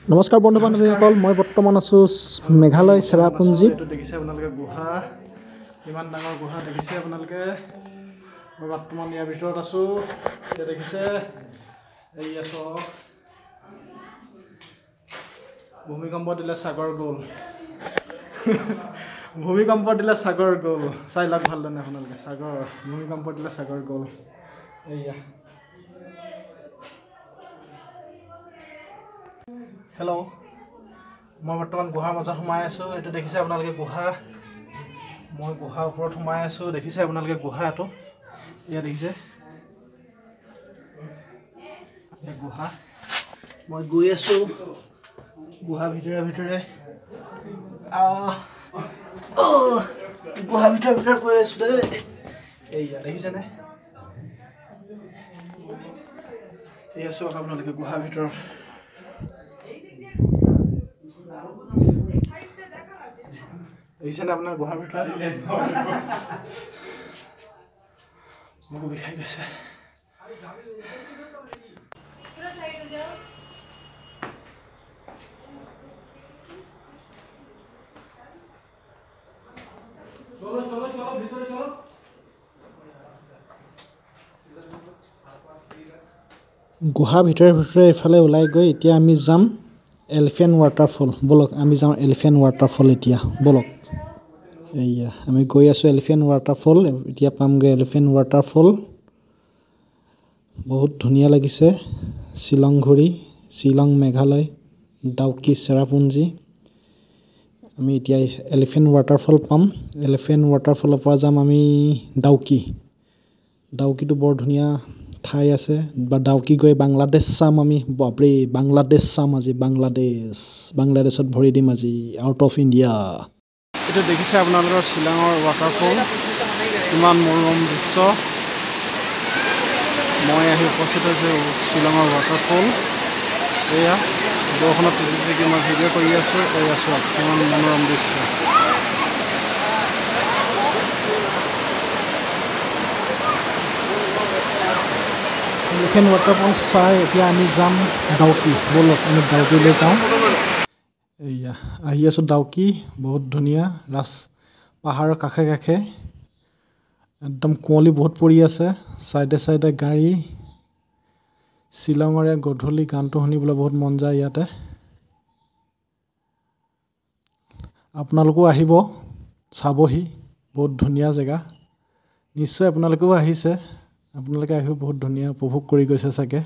নমস্কাৰ বন্ধু বান্ধৱীসকল মই বৰ্তমান আছোঁ মেঘালয় চেৰাপুঞ্জীত দেখিছে আপোনালোকে গুহা ইমান ডাঙৰ গুহা দেখিছে আপোনালোকে মই বৰ্তমান ইয়াৰ ভিতৰত আছোঁ এতিয়া দেখিছে এই আছো ভূমিকম্প দিলে সাগৰ গ'ল ভূমিকম্প দিলে সাগৰ গ'ল চাই লাগ ভাল জানে আপোনালোকে সাগৰ ভূমিকম্প দিলে সাগৰ গ'ল এইয়া হেল্ল' মই বৰ্তমান গুহাৰ মাজত সোমাই আছোঁ এইটো দেখিছে আপোনালোকে গুহা মই গুহাৰ ওপৰত সোমাই আছোঁ দেখিছে আপোনালোকে গুহাটো এয়া দেখিছে এই গুহা মই গৈ আছোঁ গুহা ভিতৰে ভিতৰে গুহা ভিতৰে ভিতৰে গৈ আছোঁ দেই এইয়া দেখিছেনে এই আছোঁ আপোনালোকে গুহা ভিতৰত দেখিছেনে আপোনাৰ গুহাৰ ভিতৰত মোক বিষাই গৈছে গুহা ভিতৰে ভিতৰে ইফালে ওলাই গৈ এতিয়া আমি যাম এলিফেণ্ট ৱাটাৰফল বলক আমি যাওঁ এলিফেণ্ট ৱাটাৰফল এতিয়া বলক এইয়া আমি গৈ আছোঁ এলিফেণ্ট ৱাটাৰফল এতিয়া পামগৈ এলিফেণ্ট ৱাটাৰফল বহুত ধুনীয়া লাগিছে শ্বিলং ঘূৰি শ্বিলং মেঘালয় ডাউকি চেৰাপুঞ্জী আমি এতিয়া এলিফেণ্ট ৱাটাৰফল পাম এলিফেণ্ট ৱাটাৰফলৰ পৰা যাম আমি ডাউকিটো বৰ ধুনীয়া ঠাই আছে বা ডাউকি গৈ বাংলাদেশ চাম আমি বাপৰে বাংলাদেশ চাম আজি বাংলাদেশত ভৰি দিম আজি আউট অফ ইণ্ডিয়া এইটো দেখিছে আপোনালোকৰ শ্বিলঙৰ ৱাটাৰফল ইমান মনোৰম দৃশ্য মই আহি উপস্থিত হৈছোঁ শ্বিলঙৰ ৱাটাৰফল এয়া বৰষুণত তিতি মই ভিডিঅ' কৰি আছোঁ এই আছোঁ কিমান মনোৰম দৃশ্য এলিফেণ্ট ৱাটাৰফল চাই এতিয়া আমি যাম ডাউকি বলক আমি ডাউকিলৈ যাওঁ এইয়া আহি আছোঁ ডাউকি বহুত ধুনীয়া পাহাৰৰ কাষে কাষে একদম কুঁৱলী বহুত পৰি আছে চাইডে চাইডে গাড়ী শ্বিলঙৰে গধূলি গানটো শুনিবলৈ বহুত মন যায় ইয়াতে আপোনালোকেও আহিব চাবহি বহুত ধুনীয়া জেগা নিশ্চয় আপোনালোকেও আহিছে আপোনালোকে আহিও বহুত ধুনীয়া উপভোগ কৰি গৈছে চাগে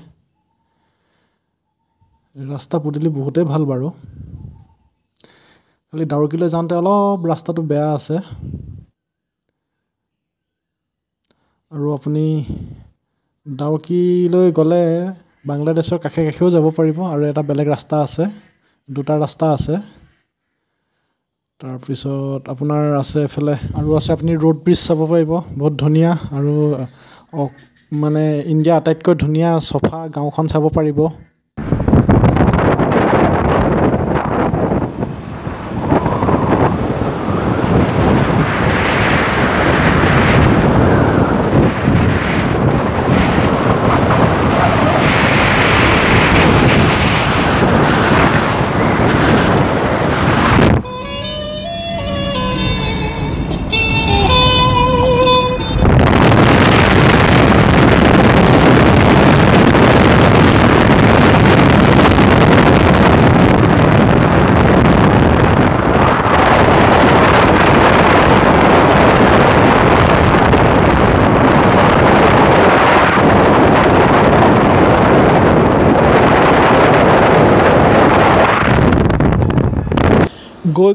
ৰাস্তা পদূলি বহুতেই ভাল বাৰু খালি ডাউকিলৈ যাওঁতে অলপ ৰাস্তাটো বেয়া আছে আৰু আপুনি ডাউকিলৈ গ'লে বাংলাদেশৰ কাষে কাষেও যাব পাৰিব আৰু এটা বেলেগ ৰাস্তা আছে দুটা ৰাস্তা আছে তাৰপিছত আপোনাৰ আছে এফালে আৰু আছে আপুনি ৰোড ব্ৰিজ চাব পাৰিব বহুত ধুনীয়া আৰু মানে ইণ্ডিয়া আটাইতকৈ ধুনীয়া চফা গাঁওখন চাব পাৰিব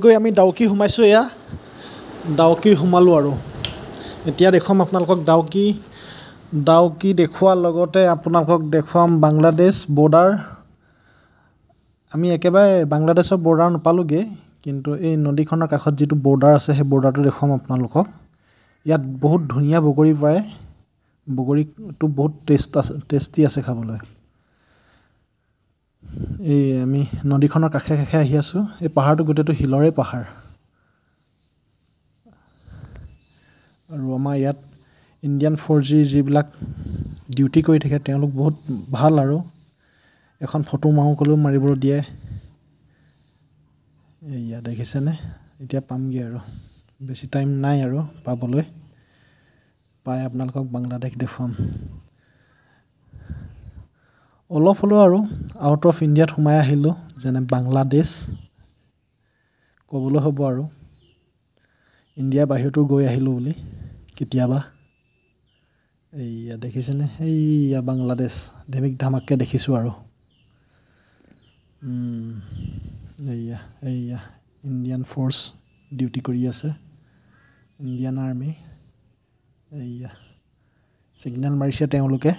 গৈ আমি ডাউকি সোমাইছোঁ এয়া ডাউকি সোমালোঁ আৰু এতিয়া দেখুৱাম আপোনালোকক ডাউকি দেখুওৱাৰ লগতে আপোনালোকক দেখুৱাম বাংলাদেশ বৰ্ডাৰ আমি একেবাৰে বাংলাদেশৰ বৰ্ডাৰ নাপালোঁগৈ কিন্তু এই নদীখনৰ কাষত যিটো বৰ্ডাৰ আছে সেই বৰ্ডাৰটো দেখুৱাম আপোনালোকক ইয়াত বহুত ধুনীয়া বগৰী পায় বগৰীটো বহুত টেষ্টি আছে খাবলৈ এই আমি নদীখনৰ কাষে কাষে আহি আছোঁ এই পাহাৰটো গোটেইটো শিলৰে পাহাৰ আৰু আমাৰ ইয়াত ইণ্ডিয়ান ফ'ৰ্চৰ যিবিলাক ডিউটি কৰি থাকে তেওঁলোক বহুত ভাল আৰু এখন ফটো মাৰো ক'লেও মাৰিবলৈ দিয়ে এয়া দেখিছেনে এতিয়া পামগৈ আৰু বেছি টাইম নাই আৰু পাবলৈ পাই আপোনালোকক বাংলাদেশ দেখুৱাম অলপ হ'লেও আৰু আউট অফ ইণ্ডিয়াত সোমাই আহিলোঁ যেনে বাংলাদেশ ক'বলৈ হ'ব আৰু ইণ্ডিয়াৰ বাহিৰতো গৈ আহিলোঁ বুলি কেতিয়াবা এইয়া দেখিছেনে এইয়া বাংলাদেশ ধেমিক ধামাককৈ দেখিছোঁ আৰু এইয়া ইণ্ডিয়ান ফ'ৰ্চ ডিউটি কৰি আছে ইণ্ডিয়ান আৰ্মি এইয়া ছিগনেল মাৰিছে তেওঁলোকে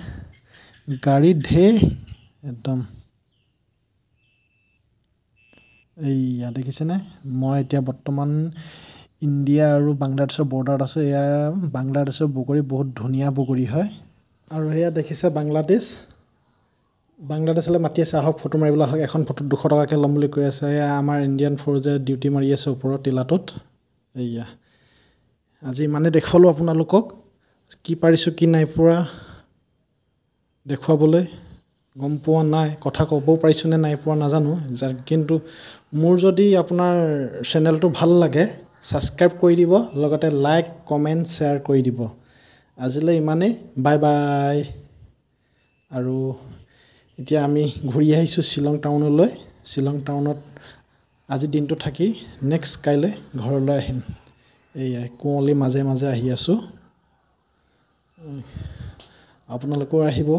গাড়ী ঢেৰ একদম এইয়া দেখিছেনে মই এতিয়া বৰ্তমান ইণ্ডিয়া আৰু বাংলাদেশৰ বৰ্ডাৰত আছোঁ এয়া বাংলাদেশৰ বগৰী বহুত ধুনীয়া বগৰী হয় আৰু এয়া দেখিছে বাংলাদেশলৈ মাতি আছে আহক ফটো মাৰিবলৈ আহক এখন ফটোত 200 টকাকৈ ল'ম বুলি কৈ আছে এয়া আমাৰ ইণ্ডিয়ান ফ'ৰ্চে ডিউটি মাৰি আছে ওপৰত টিলাটোত এইয়া আজি ইমানে দেখুৱালোঁ আপোনালোকক কি পাৰিছোঁ কি নাই পৰা দেখুৱাবলৈ গম পোৱা নাই কথা ক'বও পাৰিছোঁ নে নাই পোৱা নাজানো কিন্তু মোৰ যদি আপোনাৰ চেনেলটো ভাল লাগে ছাবস্ক্ৰাইব কৰি দিব লগতে লাইক কমেণ্ট শ্বেয়াৰ কৰি দিব আজিলৈ ইমানেই বাই বাই আৰু এতিয়া আমি ঘূৰি আহিছোঁ শ্বিলং টাউনলৈ শ্বিলং টাউনত আজি দিনটো থাকি নেক্সট কাইলৈ ঘৰলৈ আহিম এইয়া কুঁৱলী মাজে মাজে আহি আছোঁ আপোনালোকেও আহিব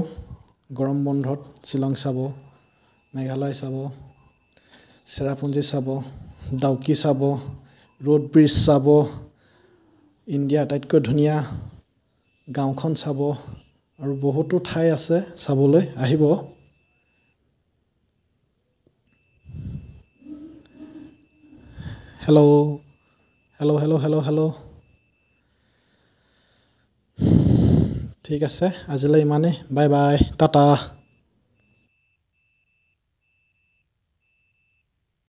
গৰম বন্ধত শ্বিলং চাব মেঘালয় চাব চেৰাপুঞ্জী চাব ডাউকি চাব ৰোড ব্ৰিজ চাব ইণ্ডিয়াৰ আটাইতকৈ ধুনীয়া গাঁওখন চাব আৰু বহুতো ঠাই আছে চাবলৈ আহিব হেল্ল' ঠিক আছে আজিলৈ ইমানেই বাই বাই টাটা